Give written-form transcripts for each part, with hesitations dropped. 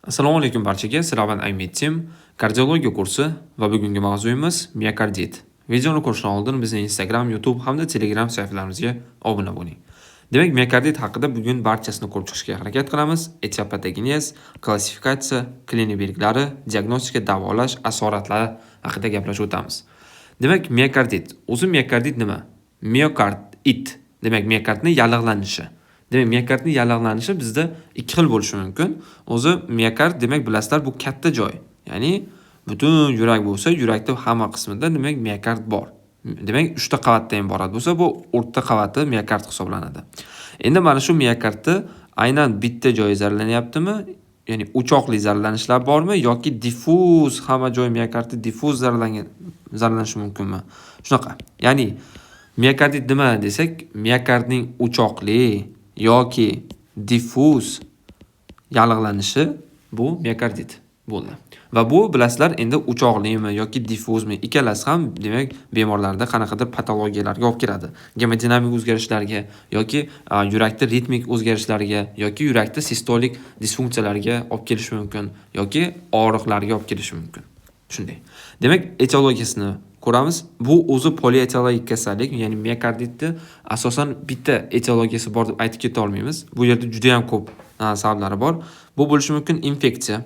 Assalomu alaykum barchaga. Sizlar bilan Aymetim kardiologiya kursi va bugungi mavzuyimiz miokardit. Videoni ko'rishdan oldin bizning Instagram, YouTube hamda Telegram sahifalarimizga obuna bo'ling. Demak, miokardit haqida bugun barchasini ko'rib chiqishga harakat qilamiz. Etiopatogenez, klassifikatsiya, klinik belgilari, diagnostika, davolash, asoratlari haqida gaplashib o'tamiz. Demak, miokardit. O'zi miokardit nima? Miokard it. Demak, miokardning yallig'lanishi. Demak, miokardning yallig'lanishi bizda ikki xil bo'lishi mumkin. O'zi miokard demak bilasizlar bu katta joy. Ya'ni butun yurak bo'lsa, yurakda hamma qismida demak miokard bor. Demak 3 ta qavatdan iborat bo'lsa, bu o'rta qavati miokard hisoblanadi. Endi mana shu miokardda aynan bitta joyi zararlanyaptimi? Ya'ni o'choqli zararlanishlar bormi yoki diffuz hamma joy miokardda diffuz zararlanishi mumkinmi? Shunaqa. Ya'ni miokardit nima desak, miokardning o'choqli yoki diffuz yallig'lanishi bu miokardit bo'ldi. Va bu bilasizlar endi o'choqlimi yoki diffuzmi ikkalasi ham demak bemorlarda qanaqadir patologiyalarga olib keladi. Gemodinamik o'zgarishlarga yoki yurakda ritmik o'zgarishlarga yoki yurakda sistolik disfunksiyalarga olib kelishi mumkin yoki og'riqlarga olib kelishi mumkin. Shunday. Demak, etiologiyasini ko'ramiz. Bu o'zi polietiologik kasallik, ya'ni miokarditni asosan bitta etiologiyasi bor deb aytib keta olmaymiz. Bu yerda juda ham ko'p sabablari bor. Bu bo'lishi mumkin infeksiya,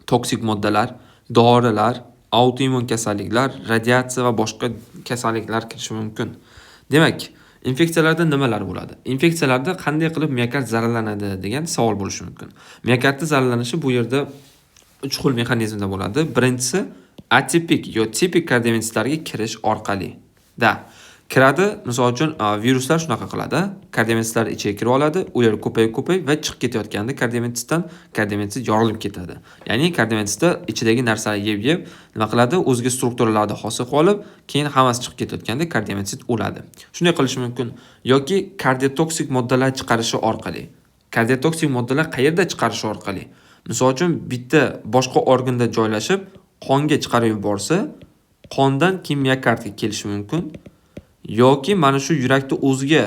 toksik moddalar, dorilar, autoimmun kasalliklar, radiatsiya va boshqa kasalliklar kirishi mumkin. Demak, infeksiyalarda nimalar bo'ladi? Infeksiyalarda qanday qilib miokard zararlanadi degan savol bo'lishi mumkin. Miokardning zararlanishi bu yerda 3 xil mexanizmda bo'ladi. Birinchisi atipik yo tipik kardiometitlarga kirish orqali. Kiradi, misol uchun viruslar shunaqa qiladi. Kardiometitlar ichiga kirib oladi, ular ko'payib va chiqib ketayotganda kardiometit yorilib ketadi. Ya'ni kardiometitda ichidagi narsalarni yeb nima qiladi? O'ziga strukturalarni hosil qilib olib, keyin hammasi chiqib ketayotganda kardiometit o'ladi. Shunday qilish mumkin yoki kardiotoksik moddalar chiqarishi orqali. Kardiotoksik moddalar qayerda chiqarishi orqali? Misol uchun bitta boshqa organda joylashib, qonga chiqarib yuborsa, qondan miokardga kelishi mumkin. Yoki mana shu yurakda o'ziga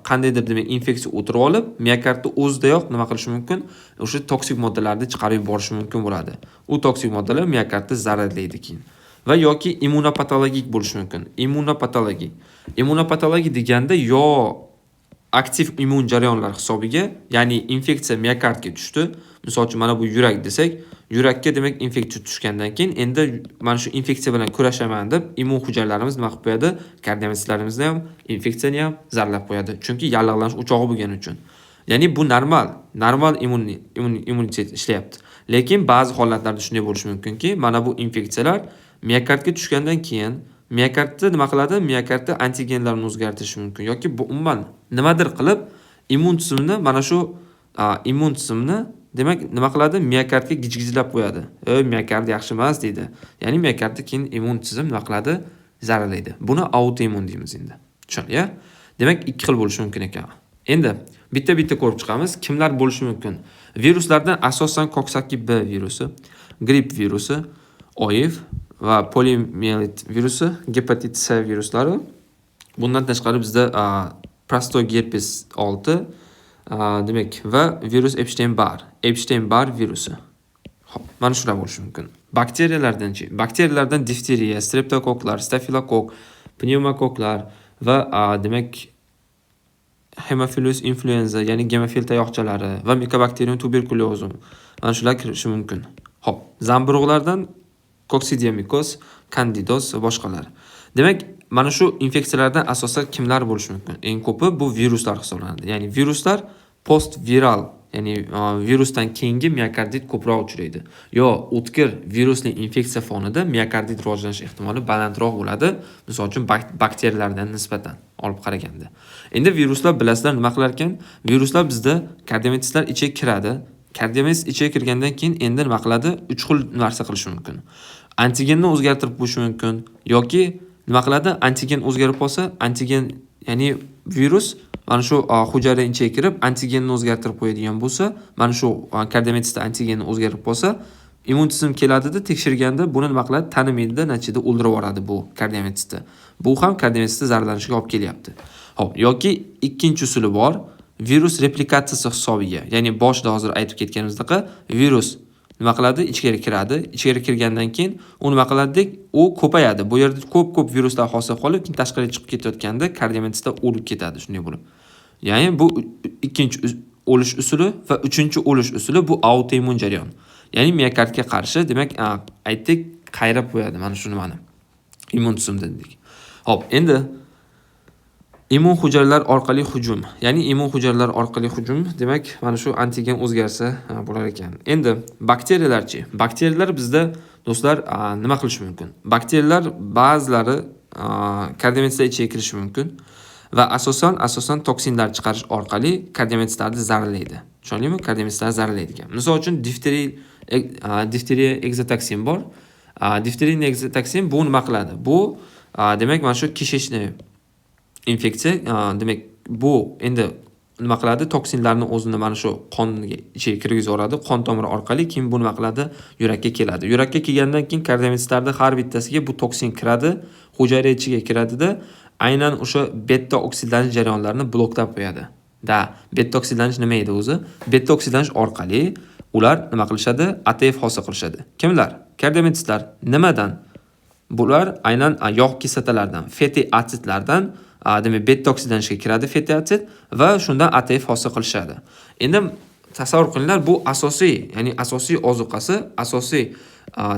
qandaydir demak infeksiya o'tirib olib, miokardni o'zidayoq nima qilishi mumkin? O'sha toksik moddalarni chiqarib yuborishi mumkin bo'ladi. U toksik moddalar miokardni zararlaydi keyin. Va yoki immunopatologik bo'lishi mumkin. Immunopatologik deganda yo aktiv immun jarayonlar hisobiga, ya'ni infeksiya miokardga tushdi. Misol uchun mana bu yurak desak, yurakka demak infeksiya tushgandan keyin endi mana shu infeksiya bilan kurashaman deb immun hujayralarimiz nima qilib qo'yadi? Kardiometitlarimizni ham, infeksiyani ham zararlab qo'yadi. Chunki yallig'lanish o'chog'i bo'lgani uchun. Ya'ni bu normal immunitet ishlayapti. Lekin ba'zi holatlarda shunday bo'lishi mumkinki, mana bu infeksiyalar miokardga tushgandan keyin miokardni nima qiladi? Miokardda antigenlarni o'zgartirishi mumkin yoki bu umuman nimadir qilib immun tizimni mana shu immun tizimni demak nima qiladi? Miokardga gijgijlab qo'yadi. Miokard yaxshi emas deydi. Ya'ni miokardni keyin immun tizim nima qiladi? Zararlaydi. Buni autoimmun deymiz endi. Tushunli-ya? Demak, ikki xil bo'lishi mumkin ekan. Endi bitta ko'rib chiqamiz. Kimlar bo'lishi mumkin? Viruslardan asosan koksaki B virusi, gripp virusi, OIV va poliomiyelit virusi, gepatit C viruslari. Bundan tashqari bizda prostoy herpes 6 demak va virus Epstein-Barr virusi. Xo'p, mana shular bo'lishi mumkin. Bakteriyalardan difteriya, streptokoklar, stafilokok, pnevmokoklar va demak Haemophilus influenza, ya'ni gemofil tayoqchalari va Mycobacterium tuberculosis mana shular kirishi mumkin. Xo'p, zamburug'lardan Coccidiomycosis, Candidos va boshqalar. Demak, mana shu infeksiyalardan asosan kimlar bo'lishi mumkin? Eng ko'pi bu viruslar hisoblanadi. Ya'ni viruslar post-viral, ya'ni virusdan keyingi miokardit ko'proq uchraydi. Yo, o'tkir virusli infeksiya fonida miokardit rivojlanish ehtimoli balandroq bo'ladi, misol uchun bakteriyalardan nisbatan olib qaraganda. Endi viruslar bilasizlar nima qilar ekan? Viruslar bizda kardiometitlar ichiga kiradi. Kardiometit ichiga kirgandan keyin endi nima qiladi? 3 xil narsa qilishi mumkin. Antigenni o'zgartirib qo'yishi mumkin yoki nima qiladi? Antigen o'zgarib qolsa, antigen ya'ni virus mana shu hujayra ichiga kirib antigenni o'zgartirib qo'yadigan bo'lsa, mana shu kardiometitda antigenni o'zgarib qolsa, immun tizim keladida tekshirganda buni nima qiladi? Tanimaydi, natijada o'ldirib yuboradi bu kardiometitni. Bu ham kardiometitni zararlanishiga olib kelyapti. Xo'p, yoki ikkinchi usuli bor. virus replikatsiyasi hisobiga, ya'ni boshida hozir aytib ketganimizdek, virus nima qiladi? Ichkari kiradi. Ichkari kirgandan keyin u nima qiladik? U ko'payadi. Bu yerda ko'p viruslar hosil qilib, keyin tashqariga chiqib ketayotganda kardiometrisda o'lib ketadi shunday bo'lib. Ya'ni bu ikkinchi o'lish usuli va uchinchi o'lish usuli bu autoimmun jarayon. Ya'ni miokardga qarshi, demak, aytdik, qayrab qo'yadi mana shu nimani. Immun tizim dedik. Xo'p, endi immun hujayralar orqali hujum. Ya'ni immun hujayralar orqali hujum, demak, mana shu antigen o'zgarsa bo'lar ekan. Endi bakteriyalarchi? Bakteriyalar bizda do'stlar nima qilishi mumkin? Bakteriyalar ba'zilari kardiometrisda ichiga kirishi mumkin va asosan toksinlar chiqarish orqali kardiometrlarni zararlaydi. Tushundingmi? Kardiometrlarni zararlaydi ekan. Misol uchun difteriya egzotoksin bor. Difteriya egzotoksin bu nima qiladi? Bu demak mana shu kishishni infeksiya, demak bu endi nima qiladi? Toksinlarni o'zini mana shu qonga ichiga kirgizib yuboradi. Qon tomiri orqali keyin bu nima qiladi? Yurakka keladi. Yurakka kelgandan keyin kardiometrlarda har bittasiga bu toksin kiradi, hujayra ichiga kiradida aynan o'sha beta oksidlanish jarayonlarini bloklab qo'yadi. Beta oksidlanish nima edi o'zi? Beta oksidlanish orqali ular nima qilishadi? ATF hosil qilishadi. Kimlar? Kardiometrlar. Nimadan? Bular aynan yog' kislotalardan, fatty atsidlardan, demak beta oksidlanishga kiradi fatty atsid va shundan ATF hosil qilishadi. Endi tasavvur qilinglar, bu asosiy, ya'ni asosiy ozuqasi, asosiy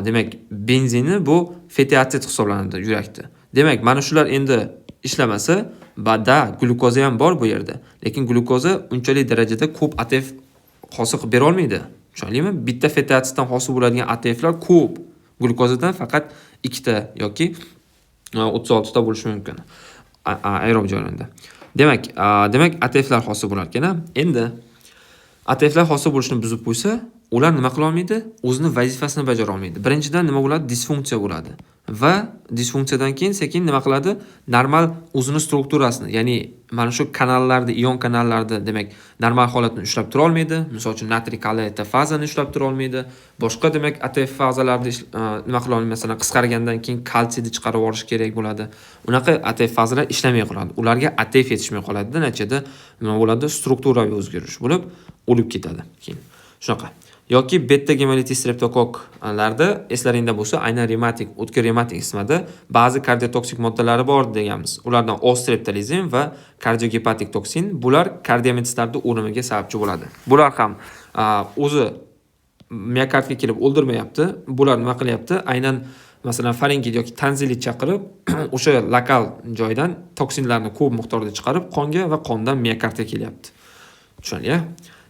demak benzini bu fatty atsid hisoblanadi yurakda. Demak, mana shular endi ishlamasa, glyukoza ham bor bu yerda. Lekin glyukoza unchalik darajada ko'p ATF hosil qilib bera olmaydi. Tushundingmi? Bitta fatty atsiddan hosil bo'ladigan ATFlar ko'p. Glyukozadan faqat 2 ta yoki 36 ta bo'lishi mumkin. Aerob jarayonda. Demak ATFlar hosil bo'lar ekan. Endi ATFlar hosil bo'lishni buzib qo'ysa, ular nima qila olmaydi? O'zining vazifasini bajara olmaydi. Birinchidan nima bo'ladi? Disfunksiya bo'ladi. Va disfunksiyadan keyin sekin nima qiladi? Normal o'zining strukturasini, ya'ni mana shu kanallarda, ion kanallarda demak normal holatni ushlab tura olmaydi. Misol uchun natriy kaliy fazani ushlab tura olmaydi. Boshqa demak ATF fazalarida nima qila olmaydi? Masalan, qisqargandan keyin kalsiyni chiqarib olish kerak bo'ladi. Unaqa ATF fazalar ishlamay qoladi. Ularga ATF yetishmay qoladi. Natijada nima bo'ladi? Strukturaviy o'zgarish bo'lib, o'lib ketadi keyin. Shunaqa. Yoki beta gemolitis streptokoklarda eslaringda bo'lsa, aynan revmatik, o'tkir revmatik qismida ba'zi kardiotoksik moddalari bor deganmiz. Ulardan ostreptalizin va kardiogepatik toksin, bular kardiometrlarda o'limiga sababchi bo'ladi. Bular ham o'zi miokardga kelib o'ldirmayapti. Bular nima qilyapti? Aynan masalan faringit yoki tanzilit chaqirib, o'sha lokal joydan toksinlarni ko'p miqdorda chiqarib qonga va qondan miokardga kelyapti. Tushundingmi?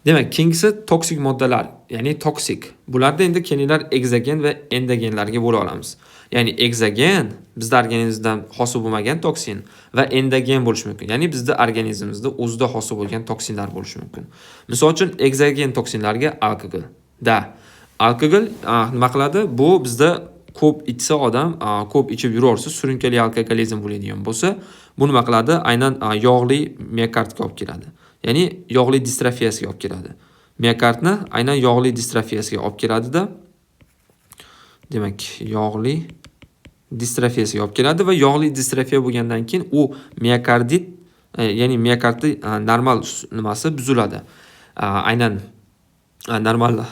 Demak, keyingisi toksik moddalar, ya'ni toksik. Bularda endi kelinglar eksogen va endogenlarga bo'la olamiz. Ya'ni eksogen bizda organizmdan hosil bo'lmagan toksin va endogen bo'lishi mumkin. Ya'ni bizda organizmimizda o'zida hosil bo'lgan toksinlar bo'lishi mumkin. Misol uchun eksogen toksinlarga alkogol. Alkogol nima qiladi? Bu bizda ko'p ichsa odam, ko'p ichib yuraversa, surunkali alkogolizm bo'ladigan bo'lsa, bu nima qiladi? Aynan yog'li miokardga olib keladi. Ya'ni yog'li distrofiyasiga olib keladi. Miokardni aynan yog'li distrofiyasiga olib keladida, demak, yog'li distrofiyasiga olib keladi va yog'li distrofiya bo'lgandan keyin u miokardit, ya'ni miokardni normal nimasi buziladi. Aynan normal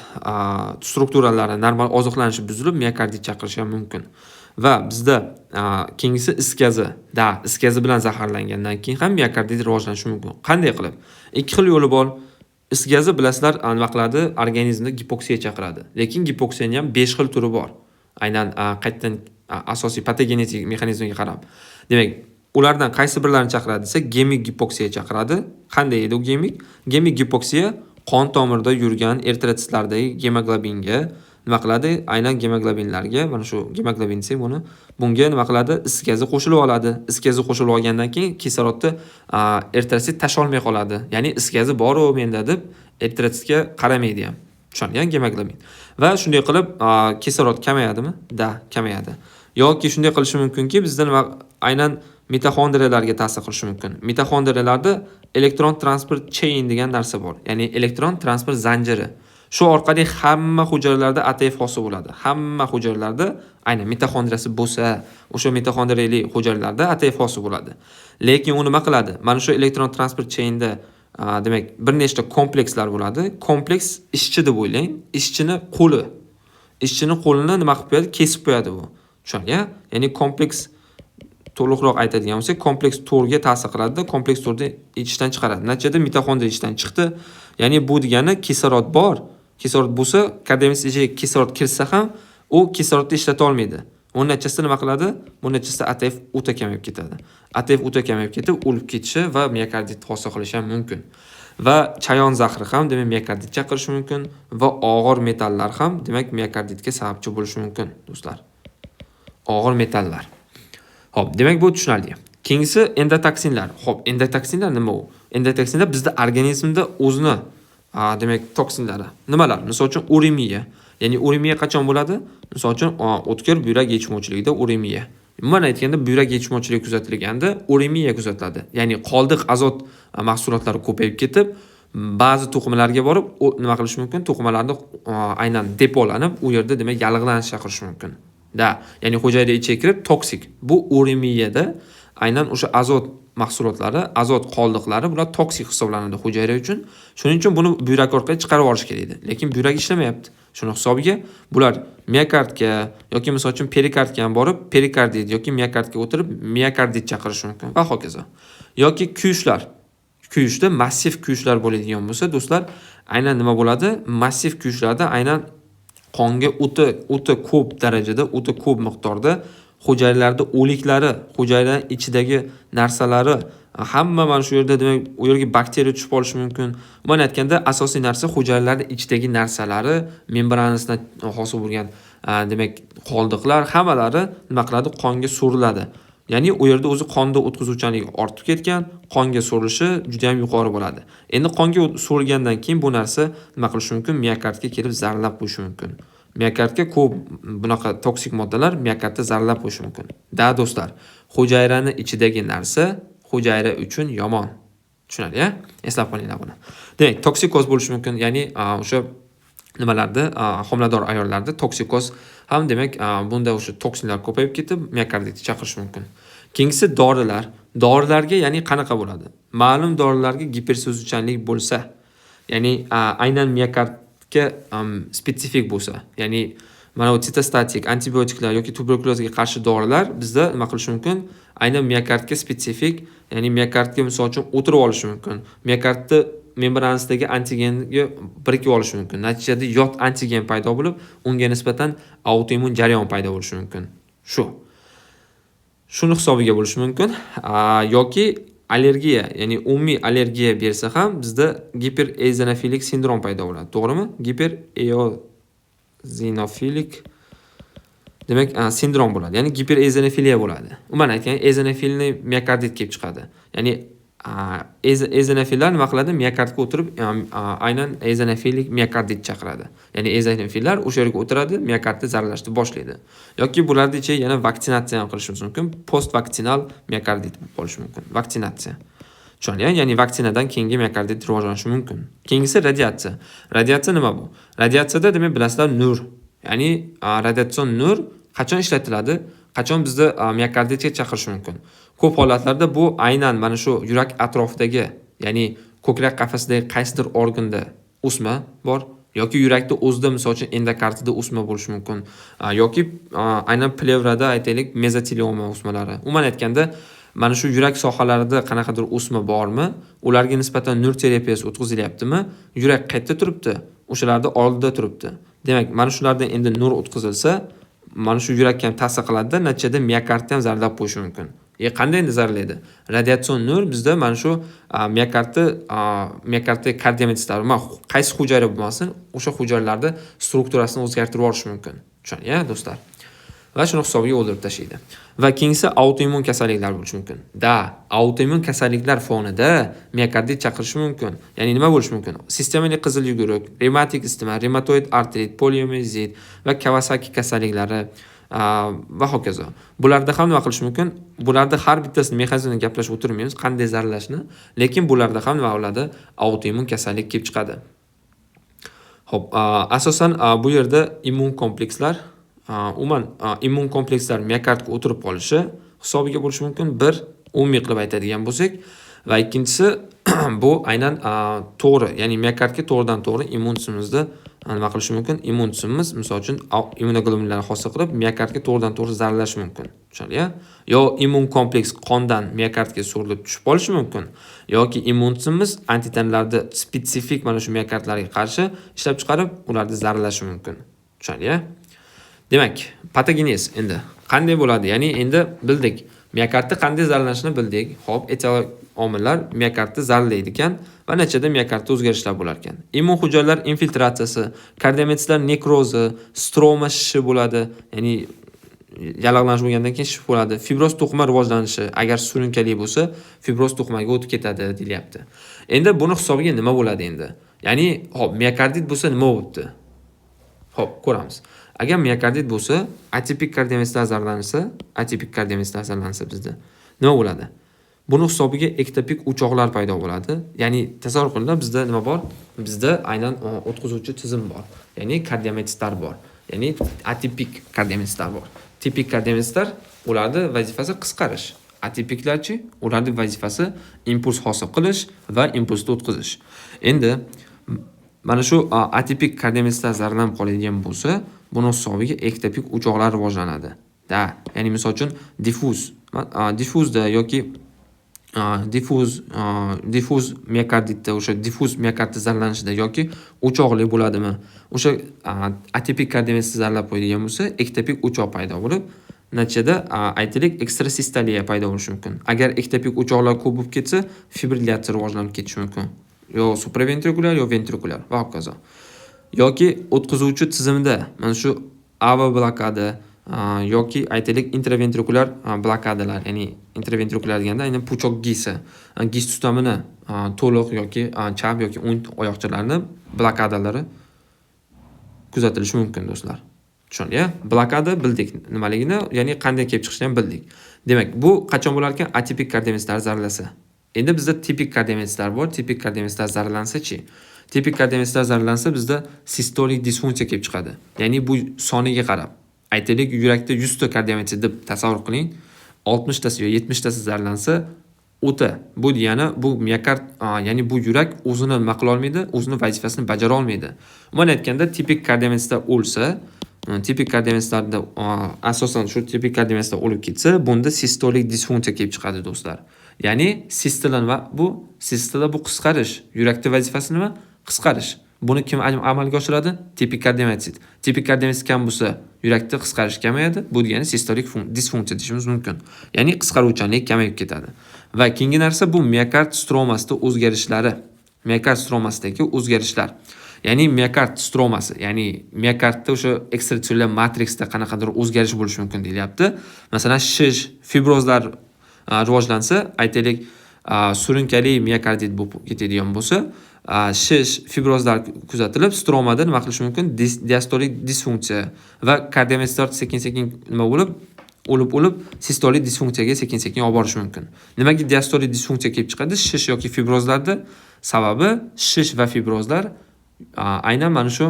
strukturalari, normal oziqlanishi buzilib, miokardit chaqirish ham mumkin. Va bizda keyingisi iskazi bilan zaharlangandan keyin ham miokardit rivojlanishi mumkin. Qanday qilib? Ikki xil yo'li bor. Iskazi bilasizlar, nima qiladi? Organizmda gipoksiya chaqiradi. Lekin gipoksiyaning ham 5 xil turi bor. Aynan qaytadan asosiy patogenetik mexanizmga qarab. Demak, ulardan qaysi birlarini chaqiradi desa, gemik gipoksiya chaqiradi. Qanday edi u gemik? Gemik gipoksiya qon tomirida yurgan eritrotsitlardagi gemoglobinga nima qiladi? Aynan gemoglobinlarga, mana shu gemoglobin desa buni, bunga nima qiladi? Is gazi qo'shilib oladi. Is gazi qo'shilib olgandan keyin kislorodni eritrotsit tasha olmay qoladi. Ya'ni is gazi bor-ku menda deb eritrotsitga qaramaydi ham. Tushungan gemoglobin. Va shunday qilib kislorod kamayadimi? Kamayadi. Yoki shunday qilishi mumkinki, bizda nima aynan mitoxondriyalarga ta'sir qilishi mumkin. Mitoxondriyalarda elektron transport chain degan narsa bor. Ya'ni elektron transport zanjiri. Shu orqali hamma hujayralarda ATF hosil bo'ladi. Hamma hujayralarda aynan mitoxondriyasi bo'lsa, o'sha mitoxondriyali hujayralarda ATF hosil bo'ladi. Lekin u nima qiladi? Mana shu elektron transport chainda demak bir nechta komplekslar bo'ladi. Kompleks ishchi deb o'ylang. Ishchini qo'lini nima qilib qo'yadi? Kesib qo'yadi bu. Tushunga? Ya'ni kompleks to'liqroq aytadigan bo'lsak, kompleks to'rga ta'sir qiladi, kompleks to'rni ichishdan chiqaradi. Natijada mitoxondriya ichdan chiqdi. Ya'ni bu degani kislorod bor. Kislorod bo'lsa, kardiyamiz ichiga kislorod kirsa ham, u kislorodni ishlata olmaydi. Onun natijasida nima qiladi? Bu natijasida ATF o'ta kamayib ketadi. ATF o'ta kamayib ketib, o'lib ketishi va miokardit hosil qilishi ham mumkin. Va chayon zahri ham demak miokardit chaqirishi mumkin va og'ir metallar ham demak miokarditga sababchi bo'lishi mumkin, do'stlar. Og'ir metallar. Xo'p, demak bu tushunarli. Keyingisi endotoksinlar. Xo'p, endotoksinlar nima u? Endotoksinlar bizda organizmda o'zini demak toksinlari. Nimalar? Misol uchun uremiya. Ya'ni uremiya qachon bo'ladi? Misol uchun o'tkir buyrak yetishmovchiligida uremiya. Umuman aytganda buyrak yetishmovchiligi kuzatilganda uremiya kuzatiladi. Ya'ni qoldiq azot mahsulotlari ko'payib ketib, ba'zi to'qimalarga borib, nima qilish mumkin? To'qimalarni aynan depolanib, u yerda demak yallig'lanish chaqirish mumkin. Ya'ni hujayra ichiga kirib toksik. Bu uremiyada aynan o'sha azot mahsulotlari, azot qoldiqlari bular toksik hisoblanadi hujayra uchun. Shuning uchun buni buyrak orqali chiqarib olish kerak edi. Lekin buyrak ishlamayapti. Shuning hisobiga bular miokardga yoki misol uchun perikardga ham borib, perikardit yoki miokardga o'tirib miokardit chaqirish mumkin va hokazo. Yoki kuyishlar. Kuyishda massiv kuyishlar bo'ladigan bo'lsa, do'stlar, aynan nima bo'ladi? Massiv kuyishlarda aynan qonga o'ta ko'p darajada, o'ta ko'p miqdorda hujayralarda o'liklari, hujayraning ichidagi narsalari hamma mana shu yerda demak u yerga bakteriya tushib qolishi mumkin. Mana aytganda asosiy narsa hujayralarning ichidagi narsalari, membranasidan hosil bo'lgan demak qoldiqlar hammalari nima qiladi? Qonga so'riladi. Ya'ni u yerda o'zi qonda o'tkazuvchanligi ortib ketgan, qonga so'rilishi juda ham yuqori bo'ladi. Endi qonga so'rilgandan keyin bu narsa nima qilishi mumkin? Miokardga kelib zararlab qo'yishi mumkin. Miokardga ko'p bunaqa toksik moddalar miokardda zararlab qo'yishi mumkin. Do'stlar, hujayrani ichidagi narsa hujayra uchun yomon. Tushunarli, a? Eslab qolinglar buni. Demak, toksikoz bo'lishi mumkin. Ya'ni o'sha nimalarda homilador ayollarda toksikoz ham demak bunda o'sha toksinlar ko'payib ketib miokarditni chaqirish mumkin. Keyingisi dorilar. Dorilarga ya'ni qanaqa bo'ladi? Ma'lum dorilarga gipersezuvchanlik bo'lsa, ya'ni aynan miokardga spetsifik bo'lsa, ya'ni mana bu sitostatik, antibiotiklar yoki tuberkulozga qarshi dorilar bizda nima qilishi mumkin? Aynan miokardga spetsifik, ya'ni miokardga misol uchun o'tirib olishi mumkin. Miokardni membranasidagi antigenga birikib olishi mumkin. Natijada yot antigen paydo bo'lib, unga nisbatan autoimmun jarayon paydo bo'lishi mumkin. Shuni hisobiga bo'lishi mumkin. Yoki allergiya, ya'ni umumiy allergiya bersa ham bizda gipereozinofilik sindrom paydo bo'ladi. To'g'rimi? Gipereozinofilik demak sindrom bo'ladi. Ya'ni gipereozinofiliya bo'ladi. Umuman aytganda eozinofilni miokardit kelib chiqadi. Ya'ni eozinofillar nima qiladi? Miokardga o'tirib aynan eozinofilik miokardit chaqiradi. Ya'ni eozinofillar o'sha yerga o'tiradi, miokardni zararlashni boshlaydi. Yoki bularning ichiga yana vaksinatsiya ham qilishimiz mumkin. Post vaksinal miokardit bo'lishi mumkin. Vaksinatsiya. Tushunarli? Ya'ni vaksinadan keyingi miokardit rivojlanishi mumkin. Keyingisi radiatsiya. Radiatsiya nima bu? Radiatsiyada demak bilasizlar nur. Ya'ni radiatsion nur qachon ishlatiladi? Qachon bizda miokarditga chaqirish mumkin? Ko'p holatlarda bu aynan mana shu yurak atrofidagi, ya'ni ko'krak qafasidagi qaysidir organda o'sma bor yoki yurakda o'zida misol uchun endokardida o'sma bo'lishi mumkin. Yoki aynan plevrada aytaylik mezotelioma o'smalari. Umuman aytganda mana shu yurak sohalarida qanaqadir o'sma bormi? Ularga nisbatan nur terapiyasi o'tkazilyaptimi? Yurak qayerda turibdi? O'shalarda oldida turibdi. Demak, mana shulardan endi nur o'tkazilsa, mana shu yurakka ham ta'sir qiladi, natijada miokardni ham zararlab qo'yishi mumkin. Qanday zararlaydi? Radiatsion nur bizda mana shu miokardda kardiometistlar, qaysi hujayra bo'lmasin, o'sha hujayralarda strukturasini o'zgartirib yuborishi mumkin. Tushunarli, do'stlar? Va shuni hisobiga o'ldirib tashlaydi. Va keyingisi autoimmun kasalliklar bo'lishi mumkin. Autoimmun kasalliklar fonida miokardit chaqirishi mumkin. Ya'ni nima bo'lishi mumkin? Sistemali qizil yuguruk, revmatik isitma, revmatoid artrit, poliomiyelizit va Kawasaki kasalliklari va hokazo. Bularda ham nima qilish mumkin? Bularda har bittasini mexanizmini gaplashib o'tirmaymiz, qanday zararlashni, lekin bularda ham nima bo'ladi? Autoimmun kasallik kelib chiqadi. Xo'p, asosan bu yerda immun komplekslar, umuman immun komplekslar miokardga o'tirib qolishi hisobiga bo'lishi mumkin. Bir umumiy qilib aytadigan bo'lsak, Va ikkinchisi bu aynan to'g'ri, ya'ni miokardga to'g'ridan to'g'ri immun tizimimizni nima qilishi mumkin? Immun tizimimiz misol uchun immunoglobulинlarni hosil qilib, miokardga to'g'ridan to'g'ri zararlashi mumkin. Tushunarli? Yo immun kompleks qondan miokardga surilib tushib qolishi mumkin, yoki immun tizimimiz antitanlarni spetsifik mana shu miokardlarga qarshi ishlab chiqarib, ularni zararlashi mumkin. Tushunarli? Demak, patogenez endi qanday bo'ladi? Ya'ni endi bildik. Miokardda qanday zararlanishini bildik. Xo'p, etiologik omillar miokardni zararlaydi ekan va natijada miokardda o'zgarishlar bo'lar ekan. Immun hujayralar infiltratsiyasi, kardiometlar nekrozi, stroma shishi bo'ladi. Ya'ni yallig'lanish bo'lgandan keyin shish bo'ladi. Fibroz to'qima rivojlanishi, agar surunkali bo'lsa, fibroz to'qimaga o'tib ketadi deyilyapti. Endi buni hisobiga nima bo'ladi endi? Ya'ni, xo'p, miokardit bo'lsa nima bo'libdi? Xo'p, ko'ramiz. Agar miokardit bo'lsa, atipik kardiometlar zararlansa bizda nima bo'ladi? Buni hisobiga ektopik o'choqlar paydo bo'ladi. Ya'ni tasavvur qilinglar, bizda nima bor? Bizda aynan o'tkazuvchi tizim bor. Ya'ni kardiometlar bor. Ya'ni atipik kardiometlar bor. Tipik kardiometlar ularning vazifasi qisqarish. Atipiklarchi ularning vazifasi impuls hosil qilish va impulsni o'tkazish. Endi mana shu atipik kardiometlar zararlanib qoladigan bo'lsa, buni hisobiga ektopik o'choqlar rivojlanadi. Ya'ni misol uchun diffuzda yoki diffuz miokarditda, o'sha diffuz miokardda zararlanishida yoki o'choqli bo'ladimi? O'sha atipik kardiometlar zararlab qo'yadigan bo'lsa, ektopik o'choq paydo bo'lib, natijada aytaylik ekstrasistoliya paydo bo'lishi mumkin. Agar ektopik o'choqlar ko'p bo'lib ketsa, fibrillatsiya rivojlanib ketishi mumkin. Yo supraventrikulyar yo ventrikulyar va hokazo. Yoki o'tkazuvchi tizimda mana shu AV blokada yoki aytaylik intraventrikulyar blokadalar, ya'ni intraventrikulyar deganda aynan puchoq gisi tutamini to'liq yoki chap yoki o'ng oyoqchalarni blokadalari kuzatilishi mumkin do'stlar. Tushundingmi? Blokada bildik nimaligini, ya'ni qanday kelib chiqishini ham bildik. Demak, bu qachon bo'lar ekan? Atipik kardiometlar zararlasa. Endi bizda tipik kardiometlar bor. Tipik kardiometlar zararlansa-chi? Tipik kardiometlar zararlansa bizda sistolik disfunksiya kelib chiqadi. Ya'ni bu soniga qarab. Aytaylik, yurakda 100 ta kardiometr deb tasavvur qiling. 60 tasi yo 70 tasi zararlansa, o'ta. Bu degani bu miokard, ya'ni bu yurak o'zini nima qila olmaydi, o'zini vazifasini bajara olmaydi. Umuman aytganda, tipik kardiometlar o'lsa, tipik kardiometlarda asosan shu tipik kardiometlar o'lib ketsa, bunda sistolik disfunksiya kelib chiqadi do'stlar. Ya'ni sistola bu qisqarish. Yurakning vazifasi nima? Qisqarish. Buni kim amalga oshiradi? Tipik kardiometsit. Tipik kardiometsit kam bo'lsa, yurakda qisqarish kamayadi. Bu degani sistolik disfunksiya deyishimiz mumkin. Ya'ni qisqaruvchanlik kamayib ketadi. Va keyingi narsa bu miokard stromasida o'zgarishlari. Miokard stromasidagi o'zgarishlar. Ya'ni miokard stromasi, ya'ni miokardda o'sha ekstrasellyular matriksda qanaqadir o'zgarish bo'lishi mumkin deyilyapti. Masalan, shish, fibrozlar rivojlansa, aytaylik, surunkali miokardit bo'lib ketadigan bo'lsa, shish, fibrozlar kuzatilib, stromada nima qilish mumkin? Diastolik disfunksiya va kardiometlar sekin-sekin nima bo'lib, o'lib sistolik disfunksiyaga sekin-sekin olib borish mumkin. Nimaga diastolik disfunksiya kelib chiqadi? Shish yoki fibrozlarda sababi shish va fibrozlar aynan mana shu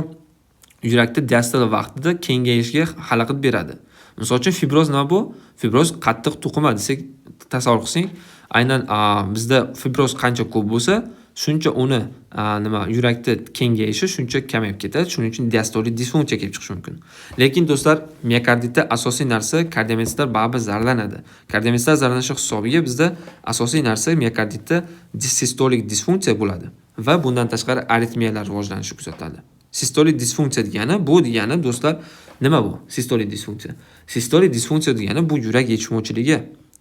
yurakda diastol vaqtida kengayishga xalaqit beradi. Misol uchun fibroz nima bu? Fibroz qattiq to'qima desak tasavvur qilsang, aynan bizda fibroz qancha ko'p bo'lsa, shuncha uni yurakda kengayishi shuncha kamayib ketadi. Shuning uchun diastolik disfunksiya kelib chiqishi mumkin. Lekin do'stlar, miokarditda asosiy narsa kardiometlar baribir zararlanadi. Kardiometlar zararlanishi hisobiga bizda asosiy narsa miokarditda sistolik disfunksiya bo'ladi va bundan tashqari aritmiyalar rivojlanishi kuzatiladi. Sistolik disfunksiya degani do'stlar, nima bu? Sistolik disfunksiya. Sistolik disfunksiya degani bu yurak yetishmovchiligi,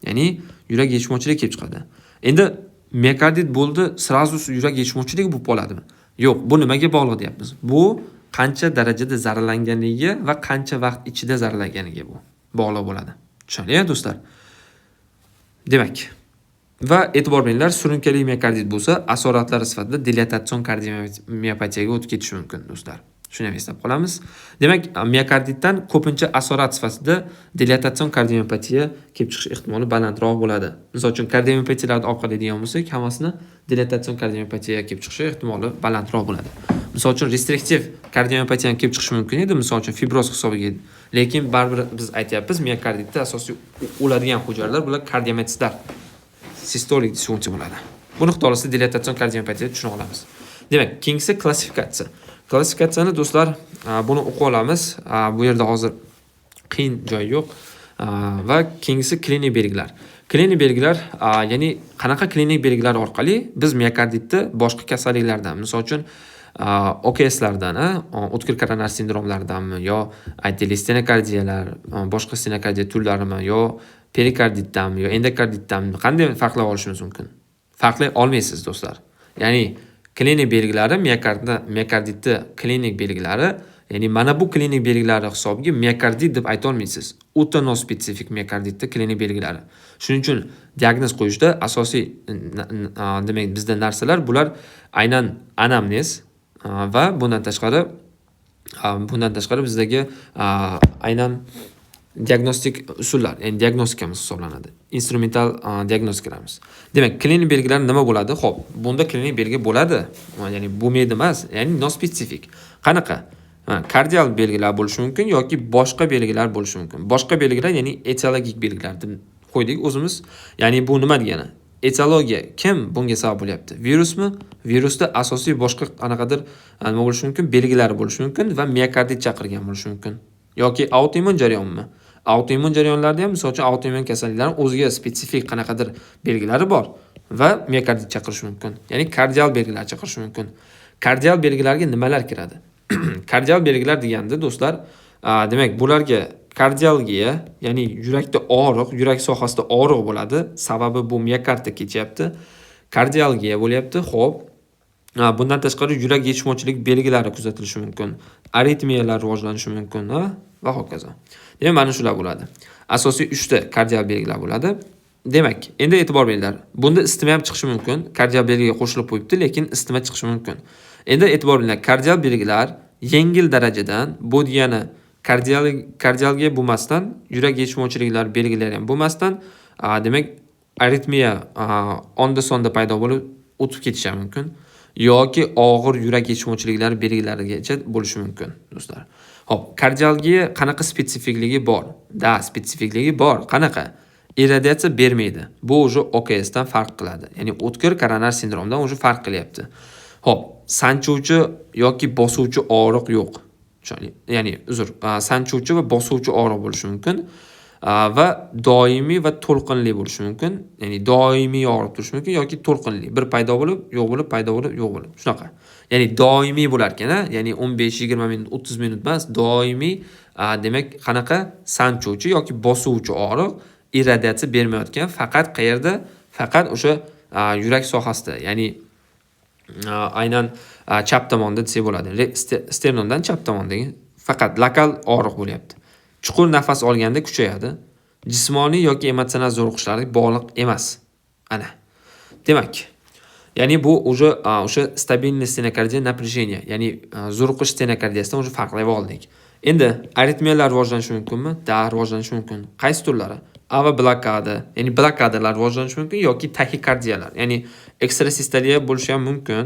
ya'ni yurak yetishmovchiligi kelib chiqadi. Endi miokardit bo'ldi, srazu yurak yetishmovchiligi bo'lib qoladimi? Yo'q, bu nimaga bog'liq deyapmiz? Bu qancha darajada zararlanganligiga va qancha vaqt ichida zararlanganiga bu bog'liq bo'ladi. Tushundingmi do'stlar? Demak, va e'tibor beringlar, surunkali miokardit bo'lsa, asoratlari sifatida dilatatsion kardiomiopatiyaga o'tib ketishi mumkin do'stlar. Shuni ham eslab qolamiz. Demak, miokarditdan ko'pincha asorat sifatida dilatatsion kardiomiopatiya kelib chiqish ehtimoli balandroq bo'ladi. Misol uchun, kardiomiopatiyalarni olib qaraydigan bo'lsak, hammasini dilatatsion kardiomiopatiya kelib chiqishi ehtimoli balandroq bo'ladi. Misol uchun, restriktiv kardiomiopatiya kelib chiqishi mumkin edi, misol uchun fibroz hisobiga. Lekin baribir biz aytyapmiz, miokarditda asosiy o'ladigan hujayralar bular kardiometlar. Sistolik disfunksiya bo'ladi. Buni xulosa dilatatsion kardiomiyopatiya tushuna olamiz. Demak, keyingisi klassifikatsiya. Klassifikatsiyani do'stlar, buni o'qib olamiz. Bu yerda hozir qiyin joy yo'q. Va keyingisi klinik belgilar. Klinik belgilar, ya'ni qanaqa klinik belgilar orqali biz miokarditni boshqa kasalliklardan, misol uchun OKSlardan, o'tkir koronar sindromlaridanmi yo aytaylik stenokardiyalar, boshqa stenokardiya turlarimi yo perikarditdanmi yo endokarditdanmi qanday farqlab olishimiz mumkin? Farqlay olmaysiz do'stlar. Ya'ni klinik belgilari miokarditni klinik belgilari, ya'ni mana bu klinik belgilari hisobiga miokardit deb ayta olmaysiz. O'ta nospetsifik miokarditni klinik belgilari. Shuning uchun diagnoz qo'yishda asosiy demak bizda narsalar bular aynan anamnez va bundan tashqari bizdagi aynan diagnostik usullar, ya'ni diagnostikamiz hisoblanadi. Instrumental diagnostikalarimiz. Demak, klinik belgilar nima bo'ladi? Xo'p, bunda klinik belgi bo'ladi. Ya'ni bo'lmaydi emas, ya'ni nospetsifik. Qanaqa? Kardial belgilar bo'lishi mumkin yoki boshqa belgilar bo'lishi mumkin. Boshqa belgilar ya'ni etiologik belgilar deb qo'ydik o'zimiz. Ya'ni bu nima degani? Etiologiya kim bunga sabab bo'lyapti? Virusmi? Virusda asosiy boshqa qanaqadir nima bo'lishi mumkin? Belgilari bo'lishi mumkin va miokardit chaqirgan bo'lishi mumkin. Yoki autoimmun jarayonmi? Autoimmun jarayonlarda ham, misol uchun autoimmun kasalliklarning o'ziga spetsifik qanaqadir belgilari bor va miokardit chaqirishi mumkin. Ya'ni kardial belgilar chaqirishi mumkin. Kardial belgilarga nimalar kiradi? Kardial belgilar deganda do'stlar, demak bularga kardialgiya, ya'ni yurakda og'riq, yurak sohasida og'riq bo'ladi. Sababi bu miokardda kechyapti. Kardialgiya bo'lyapti. Xo'p, bundan tashqari yurak yetishmovchilik belgilari kuzatilishi mumkin. Aritmiyalar rivojlanishi mumkin va hokazo. Demak, mana shular bo'ladi. Asosiy 3 ta kardial belgilar bo'ladi. Demak, endi e'tibor beringlar. Bunda isitma ham chiqishi mumkin. Kardial belgiga qo'shilib qo'yibdi, lekin isitma chiqishi mumkin. Endi e'tibor beringlar, kardial belgilar yengil darajadan, bu degani kardialgiya bo'lmasdan, yurak yetishmovchiliklar belgilari ham bo'lmasdan, demak, aritmiya onda sonda paydo bo'lib o'tib ketishi mumkin yoki og'ir yurak yetishmovchiliklari belgilarigacha bo'lishi mumkin, do'stlar. Xo'p, kardialgiya qanaqa spesifikligi bor? Spesifikligi bor. Qanaqa? Irradiatsiya bermaydi. Bu o'sha OKS dan farq qiladi. Ya'ni o'tkir koronar sindromdan o'sha farq qilyapti. Xo'p, sanchuvchi yoki bosuvchi og'riq yo'q. Ya'ni sanchuvchi va bosuvchi og'riq bo'lishi mumkin va doimiy va to'lqinli bo'lishi mumkin. Ya'ni doimiy og'riq turishi mumkin yoki to'lqinli. Bir paydo bo'lib, yo'q bo'lib, paydo bo'lib, yo'q bo'lib. Shunaqa. Ya'ni doimiy bo'lar ekan, ya'ni 15-20 minut, 30 minut emas, doimiy, demak, qanaqa sanchuvchi yoki bosuvchi og'riq irradiatsiya bermayotgan, faqat qayerda? Faqat o'sha yurak sohasida, ya'ni aynan chap tomonda desak bo'ladi. Sternondan chap tomondagi faqat lokal og'riq bo'lyapti. Chuqur nafas olganda kuchayadi. Jismoniy yoki emotsional zo'riqishlarga bog'liq emas. Ana. Demak, ya'ni bu o'sha stabilniy stenokardiya напряжение, ya'ni zo'riqish stenokardiyasidan o'sha farqlab oldik. Endi aritmiyalar rivojlanishi mumkinmi? Rivojlanishi mumkin. Qaysi turlari? Ava blokada, ya'ni blokadalar rivojlanishi mumkin yoki taxikardiyalar, ya'ni ekstrasistoliya bo'lishi ham mumkin.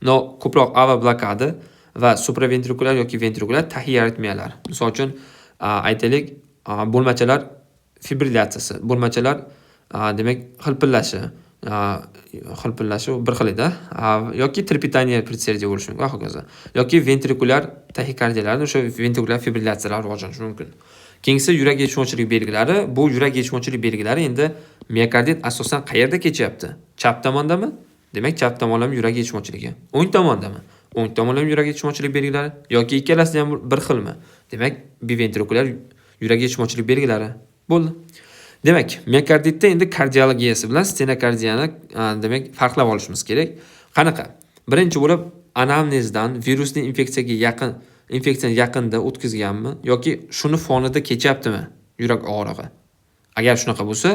No, ko'proq ava blokada va supraventrikulyar yoki ventrikulyar taxiaritmiyalar. Misol uchun aytaylik, bo'lmachalar fibrillatsiyasi, bo'lmachalar demak hilpillashi bir xil edi, yoki trepidaniya предсердия bo'lishi mumkin va hokazo. Yoki ventrikulyar taxikardiyalar, o'sha ventrikulyar fibrillatsiyalar rivojlanishi mumkin. Keyingisi yurak yetishmovchilik belgilari. Bu yurak yetishmovchilik belgilari endi miokardit asosan qayerda kechyapti? Chap tomondami? Demak, chap tomonlama yurak yetishmovchiligi. O'ng tomondami? O'ng tomonlama yurak yetishmovchilik belgilari yoki ikkalasi ham bir xilmi? Demak, biventrikulyar yurak yetishmovchilik belgilari. Bo'ldi. Demak, miokarditda endi kardiologiyasi bilan stenokardiyani demak farqlab olishimiz kerak. Qanaqa? Birinchi bo'lib, anamnezdan virusli infeksiyani yaqinda o'tkazganmi yoki shuni fonida kechyaptimi yurak og'rig'i? Agar shunaqa bo'lsa,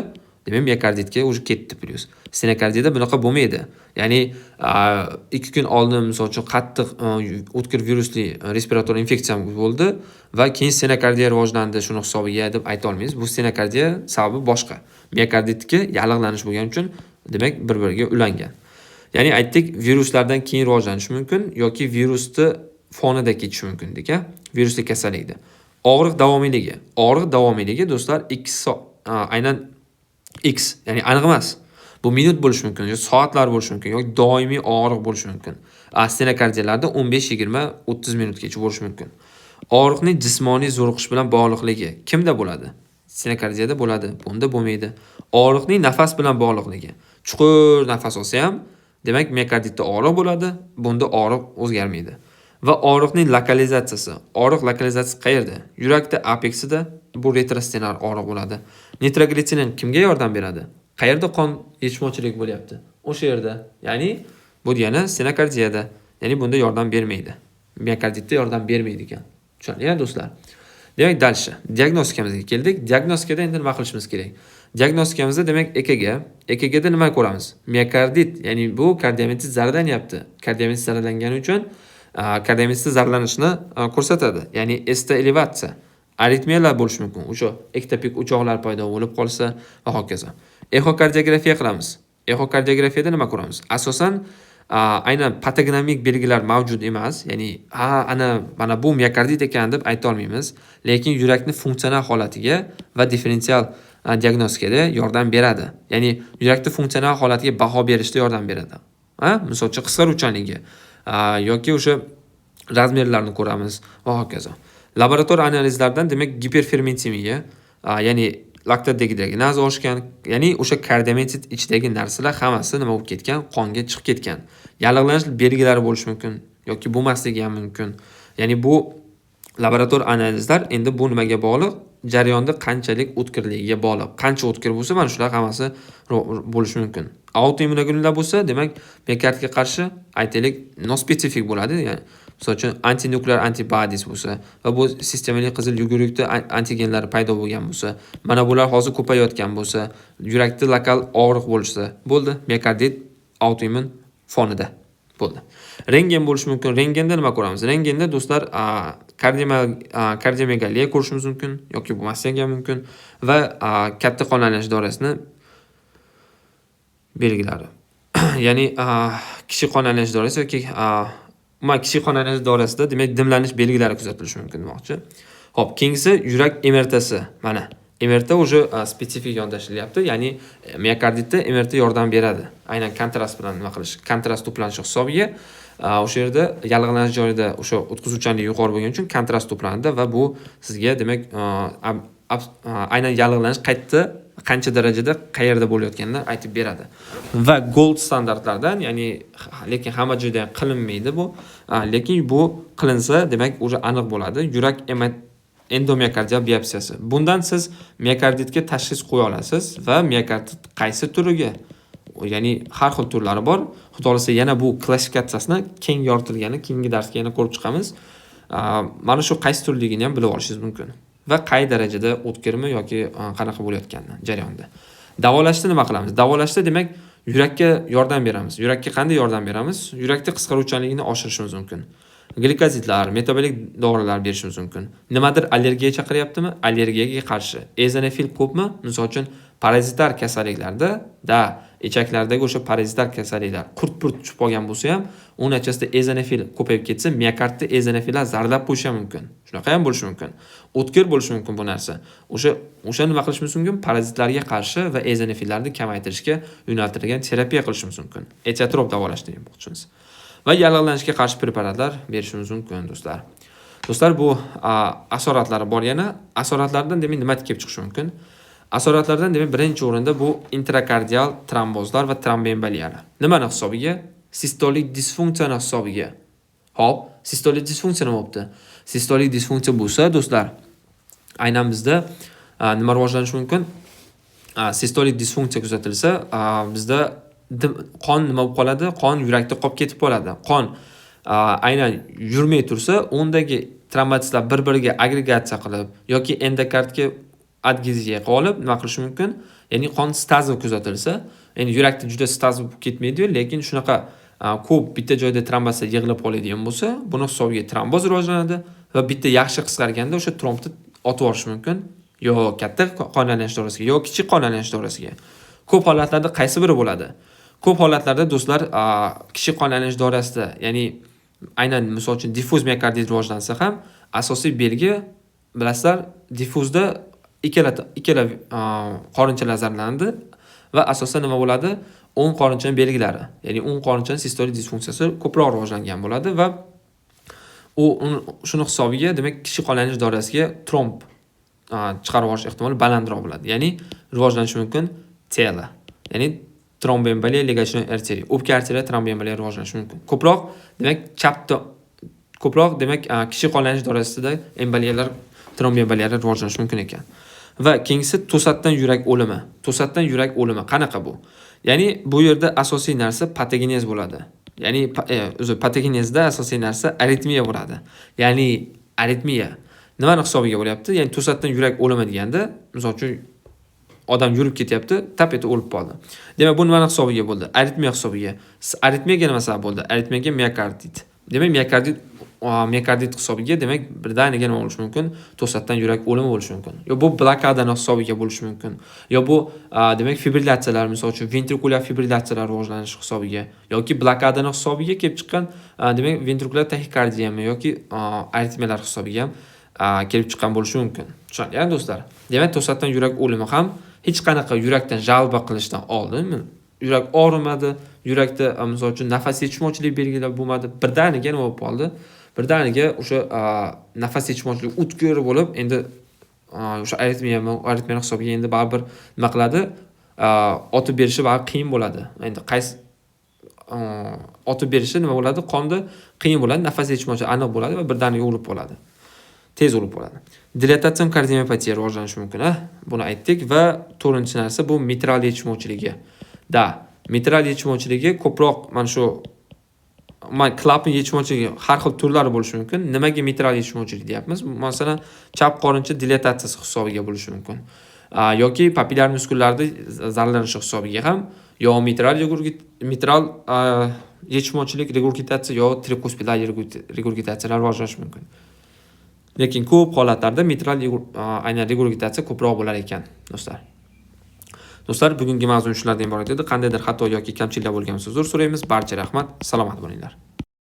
demak miokarditga o'zi ketdi plyus. Stenokardiyada bunaqa bo'lmaydi. Ya'ni 2 kun oldin misol uchun qattiq o'tkir virusli respirator infeksiya bo'ldi va keyin stenokardiya rivojlandi shuni hisobiga deb ayta olmaymiz. Bu stenokardiya sababi boshqa. Miokarditga yallig'lanish bo'lgani uchun demak bir-biriga ulangan. Ya'ni aytdik, viruslardan keyin rivojlanishi mumkin yoki virusni fonida ketishi mumkin dedik, virusli kasallikda. Og'riq davomiyligi. Og'riq davomiyligi do'stlar aynan X, ya'ni aniq emas. Bu minut bo'lishi mumkin, yoki soatlar bo'lishi mumkin, yoki doimiy og'riq bo'lishi mumkin. Stenokardiyalarda 15, 20, 30 minutgacha bo'lishi mumkin. Og'riqning jismoniy zo'riqish bilan bog'liqligi kimda bo'ladi? Stenokardiyada bo'ladi, bunda bo'lmaydi. Og'riqning nafas bilan bog'liqligi. Chuqur nafas olsa ham, demak miokarditda og'riq bo'ladi, bunda og'riq o'zgarmaydi. Va og'riqning lokalizatsiyasi. Og'riq lokalizatsiyasi qayerda? Yurakda apexida, bu retrostenar og'riq bo'ladi. Nitroglitserin kimga yordam beradi? Qayerda qon yetishmovchilik bo'lyapti? O'sha yerda. Ya'ni bu degani stenokardiyada. Ya'ni bunda yordam bermaydi. Miokarditda yordam bermaydi ekan. Tushunarli do'stlar. Demak, dalsha diagnostikamizga keldik. Diagnostikada endi nima qilishimiz kerak? Diagnostikamizda demak EKG. EKGda nima ko'ramiz? Miokardit, ya'ni bu kardiomiyotit zararlanyapti. Kardiomiyotit zararlangani uchun kardiomiyotit zararlanishini ko'rsatadi. Ya'ni esta elevatsiya, aritmiyalar bo'lishi mumkin. O'sha ektopik o'choqlar paydo bo'lib qolsa va hokazo. Ehokardiografiya qilamiz. Ehokardiografiyada nima ko'ramiz? Asosan aynan patognomik belgilar mavjud emas, ya'ni mana bu miokardit ekan deb ayta olmaymiz, lekin yurakning funksional holatiga va differensial diagnostikada yordam beradi. Ya'ni yurakning funksional holatiga baho berishda yordam beradi. Misol uchun qisqaruvchanligi yoki o'sha razmerlarni ko'ramiz va hokazo. Laboratoriya analizlardan demak giperfermentemiya, ya'ni laktat dehidrogenaza oshgan, ya'ni o'sha kardiomiyotit ichidagi narsalar hammasi nima bo'lib ketgan? Qonga chiqib ketgan. Yallig'lanish belgilari bo'lishi mumkin yoki bo'lmasligi ham mumkin. Ya'ni bu laboratoriya analizlar endi bu nimaga bog'liq? Jarayonda qanchalik o'tkirligiga bog'liq. Qancha o'tkir bo'lsa, mana shular hammasi bo'lishi mumkin. Autoimmunoglobullar bo'lsa, demak, miokardga qarshi aytaylik nospetsifik bo'ladi, ya'ni misol uchun antinuklear antibodies bo'lsa va bu sistemali qizil yugurukda antigenlar paydo bo'lgan bo'lsa, mana bular hozir ko'payayotgan bo'lsa, yurakda lokal og'riq bo'lsa, bo'ldi, miokardit autoimmun fonida bo'ldi. Rengen bo'lishi mumkin. Rengenda nima ko'ramiz? Rengenda do'stlar kardiomegaliya ko'rishimiz mumkin yoki bo'lmasligi mumkin va katta qon aylanish doirasini belgilari. Ya'ni kishi qon aylanish doirasi yoki kishi qon aylanish doirasida demak dimlanish belgilari kuzatilishi mumkin demoqchi. Xo'p, keyingisi yurak MRTsi. Mana MRT o'sha spetsifik yondashilyapti, ya'ni miokarditda MRT yordam beradi. Aynan kontrast bilan nima qilish, kontrast to'planishi hisobiga o'sha yerda yallig'lanish joyida o'sha o'tkazuvchanlik yuqori bo'lgani uchun kontrast to'planadi va bu sizga demak aynan yallig'lanish qayerda, qancha darajada, qayerda bo'layotganini aytib beradi. Va gold standartlardan, ya'ni lekin hamma joyda qilinmaydi bu, lekin bu qilinsa demak o'sha aniq bo'ladi. Yurak endomiokardial biopsiyasi. Bundan siz miokarditga tashxis qo'ya olasiz va miokardit qaysi turiga, ya'ni har xil turlari bor. Xudo xolasa yana bu klassifikatsiyasini keng yoritilgani keyingi darsga yana ko'rib chiqamiz. Mana shu qaysi turligini ham bilib olishingiz mumkin va qay darajada o'tkirmi yoki qanaqa bo'layotganini jarayonda. Davolashda nima qilamiz? Davolashda demak yurakka yordam beramiz. Yurakka qanday yordam beramiz? Yurakda qisqaruvchanligini oshirishimiz mumkin. Glikozidlar, metabolik dorilar berishimiz mumkin. Nimadir allergiya chaqiryaptimi? Allergiyaga qarshi. Eozinofil ko'pmi? Misol uchun parazitar kasalliklarda ichaklardagi o'sha parazitar kasalliklar qurt-purt tushib qolgan bo'lsa ham, uning natijasida eozinofil ko'payib ketsa, miokardda eozinofillar zararlab qo'yishi mumkin. Shunaqa ham bo'lishi mumkin. O'tkir bo'lishi mumkin bu narsa. O'sha nima qilishimiz mumkin? Parazitlarga qarshi va eozinofillarni kamaytirishga yo'naltirilgan terapiya qilishimiz mumkin. Etiyotrop davolash degan bo'qchimiz. Va yallig'lanishga qarshi preparatlar berishimiz mumkin do'stlar. Do'stlar, bu asoratlari bor yana. Asoratlardan demak nima kelib chiqishi mumkin? Asoratlardan demak birinchi o'rinda bu intrakardial trombozlar va tromboemboliyalar. Nimani hisobiga? Sistolik disfunksiyani hisobiga. Xo'p, sistolik disfunksiya nima bo'libdi? Sistolik disfunksiya bo'lsa, do'stlar, aynan bizda nima rivojlanishi mumkin? Sistolik disfunksiya kuzatilsa, bizda qon nima bo'lib qoladi? Qon yurakda qolib ketib qoladi. Qon aynan yurmay tursa, undagi trombotitlar bir-biriga agregatsiya qilib yoki endokardga adgeziya qilib nima qilishi mumkin? Ya'ni qon stazmi kuzatilsa, ya'ni yurakda juda stazm bo'lib ketmaydi, lekin shunaqa ko'p bitta joyda tromboslar yig'ilib qoladigan bo'lsa, buni hisobiga tromboz rivojlanadi va bitta yaxshi qisqarganda o'sha trombni otib yuborish mumkin, yo katta qon aylanish doirasiga, yo kichik qon aylanish doirasiga. Ko'p holatlarda qaysi biri bo'ladi? Ko'p holatlarda do'stlar kichik qon aylanish doirasida, ya'ni aynan misol uchun diffuz miokardit rivojlansa ham asosiy belgi bilasizlar, diffuzda ikkala qorinchalar zararlandi va asosan nima bo'ladi? O'ng qorinchaning belgilari, ya'ni o'ng qorinchaning sistolik disfunksiyasi ko'proq rivojlangan bo'ladi va shuni hisobiga demak kichik qonlanish doirasiga tromb chiqarib olish ehtimoli balandroq bo'ladi. Ya'ni rivojlanishi mumkin tela. Ya'ni tromboemboliya ligachnoy arteriya, o'pka arteriya tromboemboliya rivojlanishi mumkin. Ko'proq demak kichik qonlanish doirasida emboliyalar, tromboemboliyalar rivojlanishi mumkin ekan. Va keyingisi to'satdan yurak o'limi. To'satdan yurak o'limi qanaqa bu? Ya'ni bu yerda asosiy narsa patogenez bo'ladi. Ya'ni patogenezda asosiy narsa aritmiya bo'ladi. Ya'ni aritmiya nimani hisobiga bo'lyapti? Ya'ni to'satdan yurak o'limi deganda, misol uchun odam yurib ketyapti, tap etib o'lib qoldi. Demak, bu nimani hisobiga bo'ldi? Aritmiya hisobiga. Aritmiyaga nima sabab bo'ldi? Aritmiyaga miokardit. Demak, miokardit hisobiga demak birdaniga nima bo'lishi mumkin? To'satdan yurak o'limi bo'lishi mumkin. Yo bu blokadaning hisobiga bo'lishi mumkin. Yo bu demak fibrillatsiyalar, misol uchun ventrikulyar fibrillatsiyalar rivojlanishi hisobiga yoki blokadaning hisobiga kelib chiqqan demak ventrikulyar tahikardiyami yoki aritmiyalar hisobiga ham kelib chiqqan bo'lishi mumkin. Tushunarli do'stlar? Demak, to'satdan yurak o'limi ham hech qanaqa yurakdan jalba qilishdan oldin yurak og'rimadi, yurakda misol uchun nafas yetishmovchilik belgilari bo'lmadi, birdaniga nima bo'lib qoldi? Birdaniga o'sha nafas yetishmovchilik o'tkir bo'lib, endi o'sha aritmiya hisobiga endi baribir nima qiladi? Otib berishi baribir qiyin bo'ladi. Endi qaysi otib berishi nima bo'ladi? Qonda qiyin bo'ladi, nafas yetishmovchilik aniq bo'ladi va birdaniga o'lib qoladi. Tez o'lib qoladi. Dilatatsion kardiomiyopatiya rivojlanishi mumkin, buni aytdik va 4-chi narsa bu mitral yetishmovchiligi. Mitral yetishmovchiligi ko'proq mana shu klapan yetishmovchiligi har xil turlari bo'lishi mumkin. Nimaga mitral yetishmovchilik deyapmiz? Masalan, chap qorincha dilatatsiyasi hisobiga bo'lishi mumkin. Yoki papillar muskullarida zararlanishi hisobiga ham yo mitral yetishmovchilik regurgitatsiya yo trikospidal regurgitatsiyalar rivojlanishi mumkin. Lekin ko'p holatlarda mitral aynan regurgitatsiya ko'proq bo'lar ekan, do'stlar. Do'stlar, bugungi mavzu shulardan iborat edi. Qandaydir xato yoki kamchiliklar bo'lgan bo'lsa, uzr so'raymiz. Barcha rahmat, salomat bo'linglar.